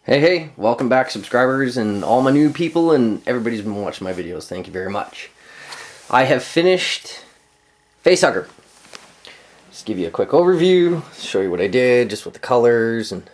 Hey, welcome back subscribers and all my new people and everybody's been watching my videos. Thank you very much. I have finished Facehugger. Just give you a quick overview, show you what I did, just with the colors and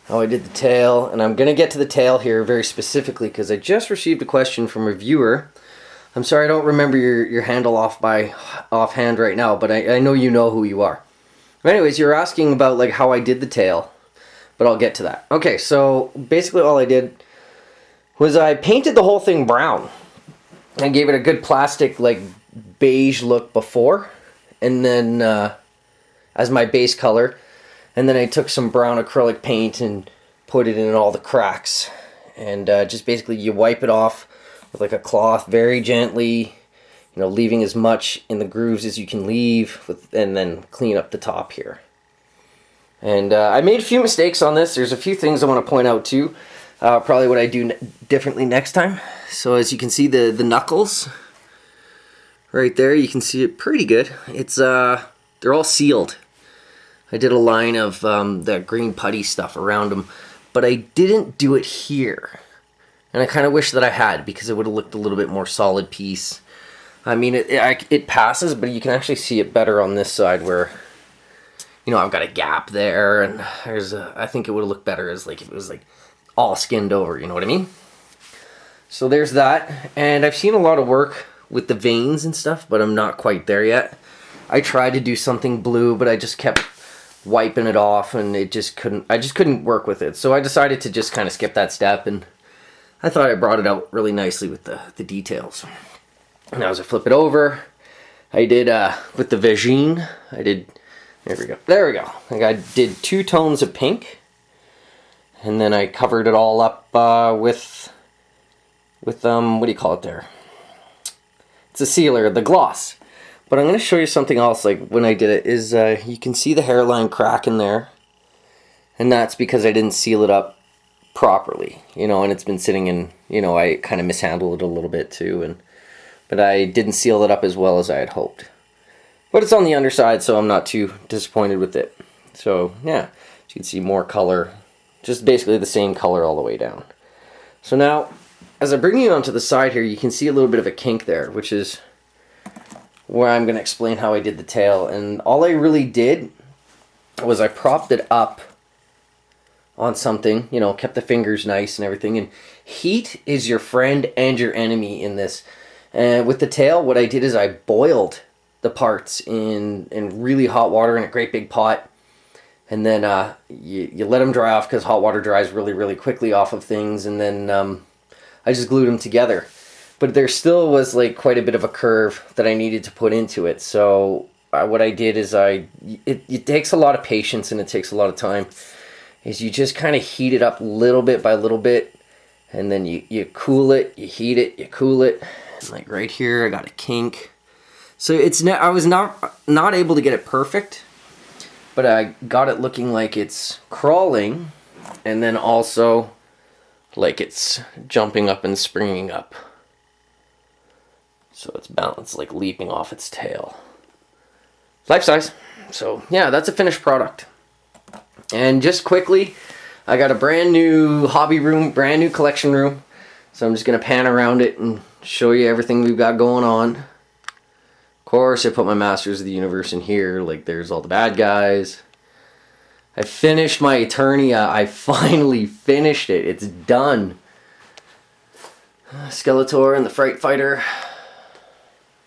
how I did the tail. And I'm going to get to the tail here very specifically because I just received a question from a viewer. I'm sorry I don't remember your handle offhand right now, but I know you know who you are. But anyways, you're asking about like how I did the tail. But I'll get to that. Okay, so basically all I did was I painted the whole thing brown. I gave it a good plastic, like, beige look before. And then, as my base color. And then I took some brown acrylic paint and put it in all the cracks. And just basically you wipe it off with like a cloth very gently. You know, leaving as much in the grooves as you can leave. And then clean up the top here. And I made a few mistakes on this. There's a few things I want to point out too. Probably what I do differently next time. So as you can see the knuckles right there, you can see it pretty good. It's they're all sealed. I did a line of that green putty stuff around them, but I didn't do it here. And I kind of wish that I had because it would have looked a little bit more solid piece. I mean, it passes, but you can actually see it better on this side where, you know, I've got a gap there, and I think it would have looked better as like if it was like all skinned over, you know what I mean? So there's that, and I've seen a lot of work with the veins and stuff, but I'm not quite there yet. I tried to do something blue, but I just kept wiping it off, and I just couldn't work with it. So I decided to just kind of skip that step, and I thought I brought it out really nicely with the details. Now as I flip it over, I did with the vagine, there we go. I did 2 tones of pink, and then I covered it all up with what do you call it there? It's a sealer, the gloss. But I'm going to show you something else. Like when I did it, is you can see the hairline crack in there, and that's because I didn't seal it up properly, you know. And it's been sitting in, you know, I kind of mishandled it a little bit too, but I didn't seal it up as well as I had hoped. But it's on the underside, so I'm not too disappointed with it. So, yeah, you can see more color. Just basically the same color all the way down. So now, as I bring you onto the side here, you can see a little bit of a kink there, which is where I'm going to explain how I did the tail. And all I really did was I propped it up on something, you know, kept the fingers nice and everything. And heat is your friend and your enemy in this. And with the tail, what I did is I boiled the parts in really hot water in a great big pot, and then you let them dry off because hot water dries really quickly off of things, and then I just glued them together. But there still was like quite a bit of a curve that I needed to put into it. So what I did is it takes a lot of patience and it takes a lot of time, is you just kind of heat it up little bit by little bit, and then you cool it, you heat it, you cool it. And like right here I got a kink. So I was not able to get it perfect, but I got it looking like it's crawling, and then also like it's jumping up and springing up. So it's balanced, like leaping off its tail. Life size. So yeah, that's a finished product. And just quickly, I got a brand new hobby room, brand new collection room. So I'm just gonna pan around it and show you everything we've got going on. Of course, I put my Masters of the Universe in here. Like, there's all the bad guys. I finished my Eternia. I finally finished it. It's done. Skeletor and the Fright Fighter.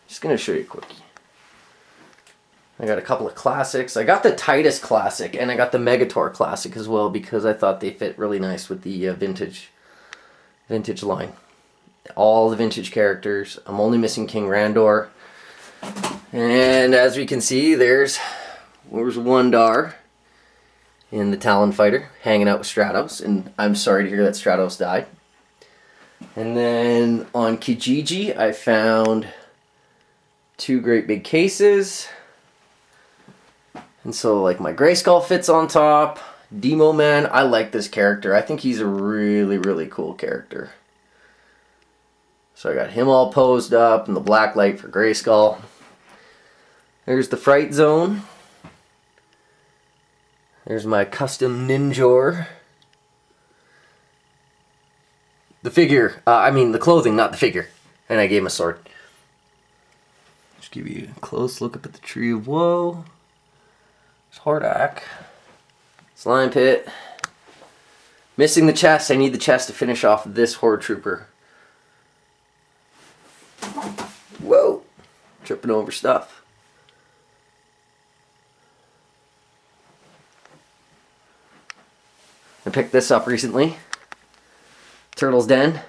Just going to show you a quickie. I got a couple of classics. I got the Titus Classic, and I got the Megator Classic as well, because I thought they fit really nice with the vintage line. All the vintage characters. I'm only missing King Randor. And as we can see, there's Wun-Dar in the Talon Fighter, hanging out with Stratos. And I'm sorry to hear that Stratos died. And then on Kijiji, I found 2 great big cases. And so, like, my Grayskull fits on top. Demo Man, I like this character. I think he's a really cool character. So I got him all posed up in the black light for Grayskull. There's the Fright Zone. There's my custom Ninjor. The figure, I mean the clothing, not the figure. And I gave him a sword. Just give you a close look up at the Tree of Woe. There's Hordak. Slime Pit. Missing the chest. I need the chest to finish off this Horde Trooper. Whoa. Tripping over stuff. I picked this up recently. Turtle's Den.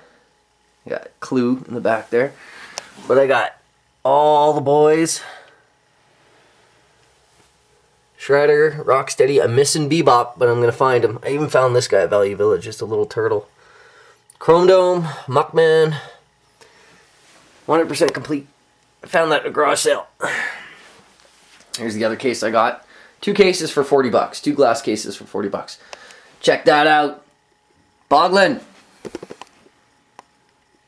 Got Clue in the back there. But I got all the boys. Shredder, Rocksteady. I'm missing Bebop, but I'm going to find him. I even found this guy at Value Village, just a little turtle. Chrome Dome, Muckman. 100% complete. I found that at a garage sale. Here's the other case I got. 2 cases for 40 bucks. 2 glass cases for 40 bucks. Check that out. Boglin.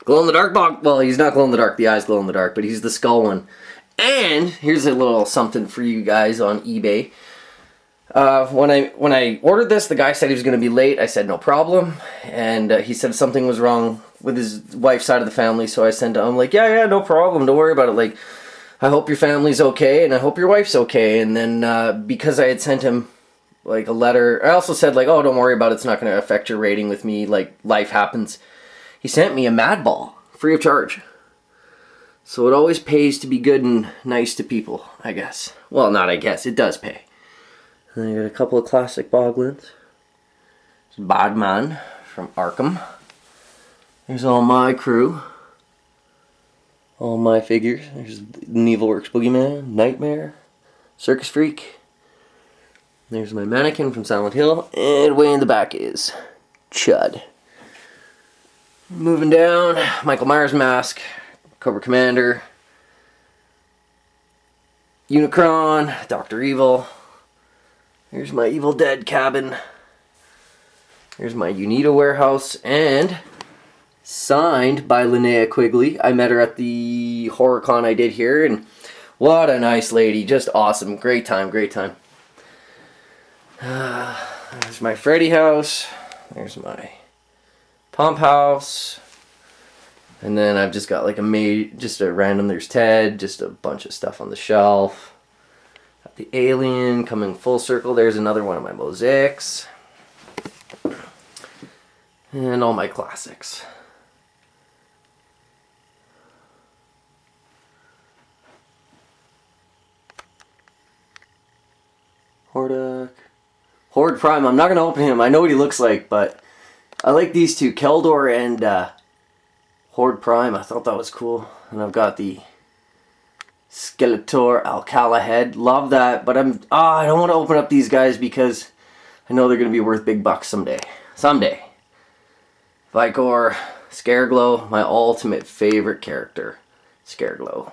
Glow in the dark Bog. Well, he's not glow in the dark. The eyes glow in the dark, but he's the skull one. And here's a little something for you guys on eBay. When I ordered this, the guy said he was going to be late. I said no problem, and he said something was wrong with his wife's side of the family. So I sent him like, yeah, no problem. Don't worry about it. Like, I hope your family's okay, and I hope your wife's okay. And then because I had sent him like a letter, I also said like, oh, don't worry about it. It's not going to affect your rating with me. Like, life happens. He sent me a Mad Ball free of charge. So it always pays to be good and nice to people, I guess. Well, not I guess. It does pay. And I got a couple of classic Boglins. There's Bodman from Arkham. There's all my crew. All my figures. There's Needleworks Boogeyman, Nightmare, Circus Freak. There's my mannequin from Silent Hill. And way in the back is Chud. Moving down, Michael Myers mask, Cobra Commander, Unicron, Dr. Evil. Here's my Evil Dead cabin. Here's my Unita warehouse, and signed by Linnea Quigley. I met her at the horror con I did here, and what a nice lady. Just awesome. Great time, great time. There's my Freddy house. There's my Pump House. And then I've just got like just a random, there's Ted, just a bunch of stuff on the shelf. Got the Alien coming full circle. There's another one of my mosaics. And all my classics. Hordak. Horde Prime. I'm not going to open him. I know what he looks like, but I like these two. Keldor and Horde Prime. I thought that was cool. And I've got the Skeletor Alcala head. Love that. But I don't want to open up these guys because I know they're going to be worth big bucks someday. Someday. Vicor. Scareglow. My ultimate favorite character. Scareglow.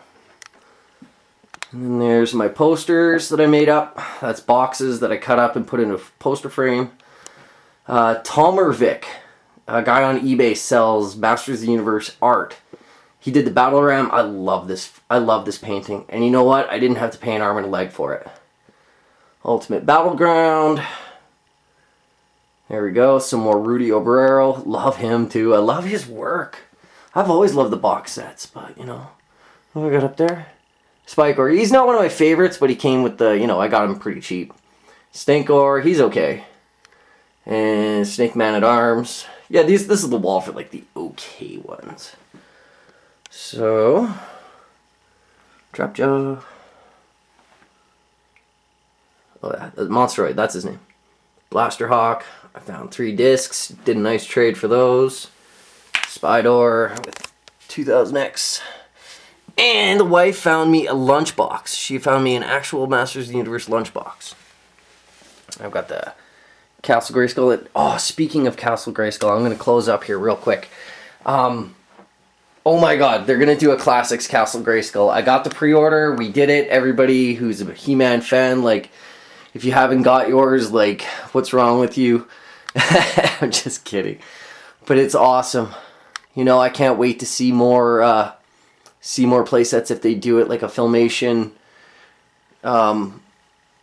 And then there's my posters that I made up. That's boxes that I cut up and put in a poster frame. Talmervik, a guy on eBay, sells Masters of the Universe art. He did the Battle Ram. I love this. I love this painting. And you know what? I didn't have to pay an arm and a leg for it. Ultimate Battleground. There we go. Some more Rudy Obrero. Love him too. I love his work. I've always loved the box sets, but you know. What do I got up there? Spikor. He's not one of my favorites, but he came with the, I got him pretty cheap. Stinkor. He's okay. And Snake Man at Arms. Yeah, this is the wall for like the okay ones. So, Trap Joe. Oh, yeah, Monsteroid, that's his name. Blasterhawk. I found 3 discs. Did a nice trade for those. Spydor with 2000X. And the wife found me a lunchbox. She found me an actual Masters of the Universe lunchbox. I've got the Castle Grayskull. Oh, speaking of Castle Grayskull, I'm going to close up here real quick. Oh my god, they're going to do a Classics Castle Grayskull. I got the pre-order. We did it. Everybody who's a He-Man fan, like, if you haven't got yours, like, what's wrong with you? I'm just kidding. But it's awesome. I can't wait to see more playsets if they do it, like a Filmation,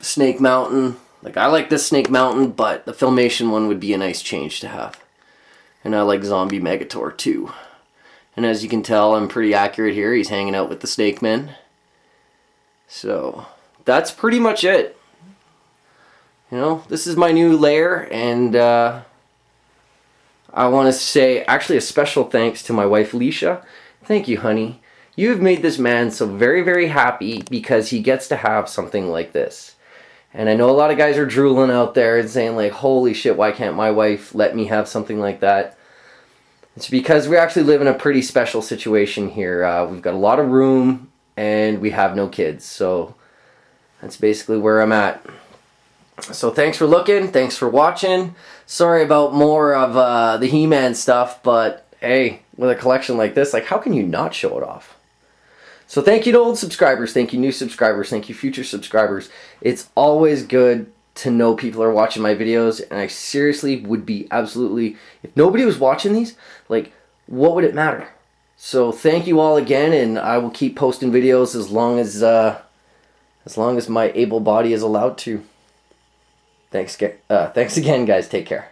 Snake Mountain. Like, I like this Snake Mountain, but the Filmation one would be a nice change to have. And I like Zombie Megator too. And as you can tell, I'm pretty accurate here. He's hanging out with the Snake Men. So that's pretty much it. You know, this is my new lair, and I want to say actually a special thanks to my wife Leisha. Thank you, honey. You have made this man so very, very happy because he gets to have something like this. And I know a lot of guys are drooling out there and saying like, holy shit, why can't my wife let me have something like that? It's because we actually live in a pretty special situation here. We've got a lot of room and we have no kids. So that's basically where I'm at. So thanks for looking. Thanks for watching. Sorry about more of the He-Man stuff, but hey, with a collection like this, like how can you not show it off? So thank you to old subscribers. Thank you new subscribers. Thank you future subscribers. It's always good to know people are watching my videos, and I seriously would be absolutely, if nobody was watching these, like what would it matter? So thank you all again, and I will keep posting videos as long as my able body is allowed to. Thanks again, guys. Take care.